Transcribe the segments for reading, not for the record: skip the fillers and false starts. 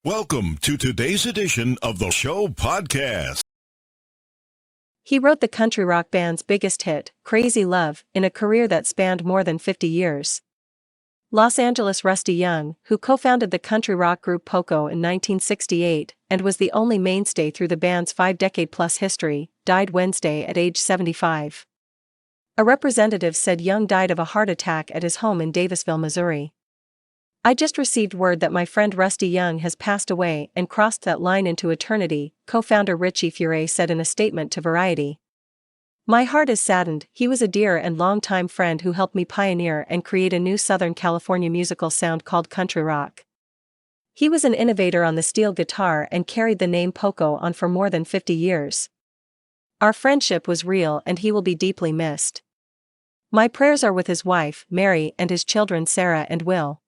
Welcome to today's edition of the show podcast. He wrote the country rock band's biggest hit, Crazy Love, in a career that spanned more than 50 years. Los Angeles Rusty Young, who co-founded the country rock group Poco in 1968 and was the only mainstay through the band's 5-decade-plus history, died Wednesday at age 75. A representative said Young died of a heart attack at his home in Davisville, Missouri. "I just received word that my friend Rusty Young has passed away and crossed that line into eternity," co-founder Richie Fur said in a statement to Variety. "My heart is saddened. He was a dear and longtime friend who helped me pioneer and create a new Southern California musical sound called country rock. He was an innovator on the steel guitar and carried the name Poco on for more than 50 years. Our friendship was real and he will be deeply missed. My prayers are with his wife, Mary, and his children Sarah and Will."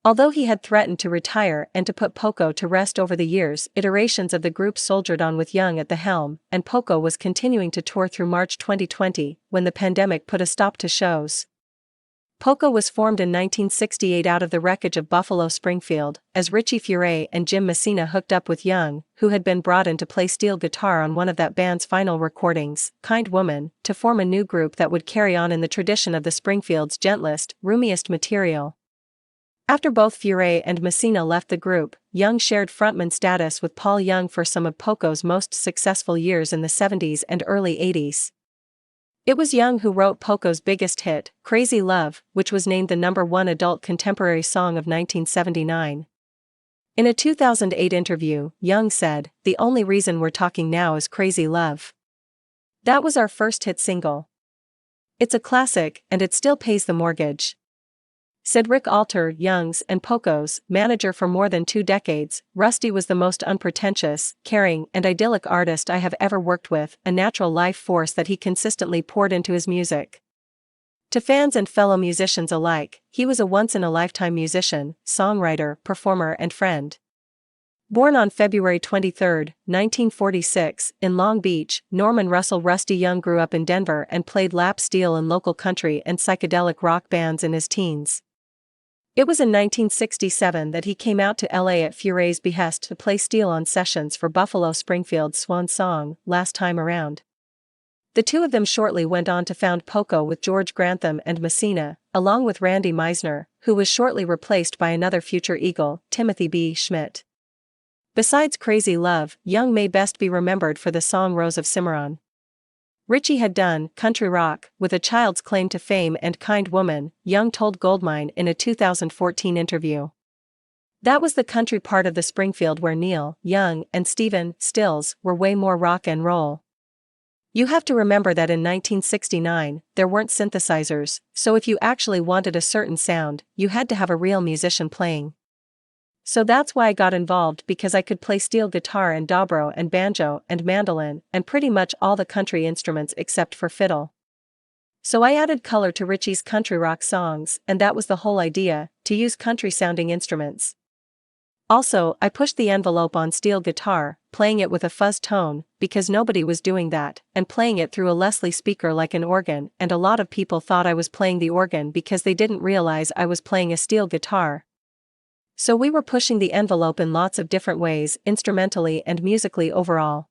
Although he had threatened to retire and to put Poco to rest over the years, iterations of the group soldiered on with Young at the helm, and Poco was continuing to tour through March 2020, when the pandemic put a stop to shows. Poco was formed in 1968 out of the wreckage of Buffalo Springfield, as Richie Fur and Jim Messina hooked up with Young, who had been brought in to play steel guitar on one of that band's final recordings, Kind Woman, to form a new group that would carry on in the tradition of the Springfield's gentlest, roomiest material. After both Fur and Messina left the group, Young shared frontman status with Paul Young for some of Poco's most successful years in the 70s and early 80s. It was Young who wrote Poco's biggest hit, Crazy Love, which was named the #1 adult contemporary song of 1979. In a 2008 interview, Young said, "The only reason we're talking now is Crazy Love. That was our first hit single. It's a classic, and it still pays the mortgage." Said Rick Alter, Young's and Poco's manager for more than 2 decades, "Rusty was the most unpretentious, caring, and idyllic artist I have ever worked with, a natural life force that he consistently poured into his music. To fans and fellow musicians alike, he was a once-in-a-lifetime musician, songwriter, performer and friend." Born on February 23, 1946, in Long Beach, Norman Russell Rusty Young grew up in Denver and played lap steel in local country and psychedelic rock bands in his teens. It was in 1967 that he came out to LA at Fur's behest to play steel on sessions for Buffalo Springfield's swan song, Last Time Around. The two of them shortly went on to found Poco with George Grantham and Messina, along with Randy Meisner, who was shortly replaced by another future Eagle, Timothy B. Schmidt. Besides Crazy Love, Young may best be remembered for the song Rose of Cimarron. Richie had done country rock with a child's claim to fame and Kind Woman, Young told Goldmine in a 2014 interview. That was the country part of the Springfield where Neil, Young, and Stephen, Stills, were way more rock and roll. You have to remember that in 1969, there weren't synthesizers, so if you actually wanted a certain sound, you had to have a real musician playing. So that's why I got involved, because I could play steel guitar and dobro and banjo and mandolin and pretty much all the country instruments except for fiddle. So I added color to Richie's country rock songs, and that was the whole idea, to use country-sounding instruments. Also, I pushed the envelope on steel guitar, playing it with a fuzz tone, because nobody was doing that, and playing it through a Leslie speaker like an organ, and a lot of people thought I was playing the organ because they didn't realize I was playing a steel guitar. So we were pushing the envelope in lots of different ways, instrumentally and musically overall.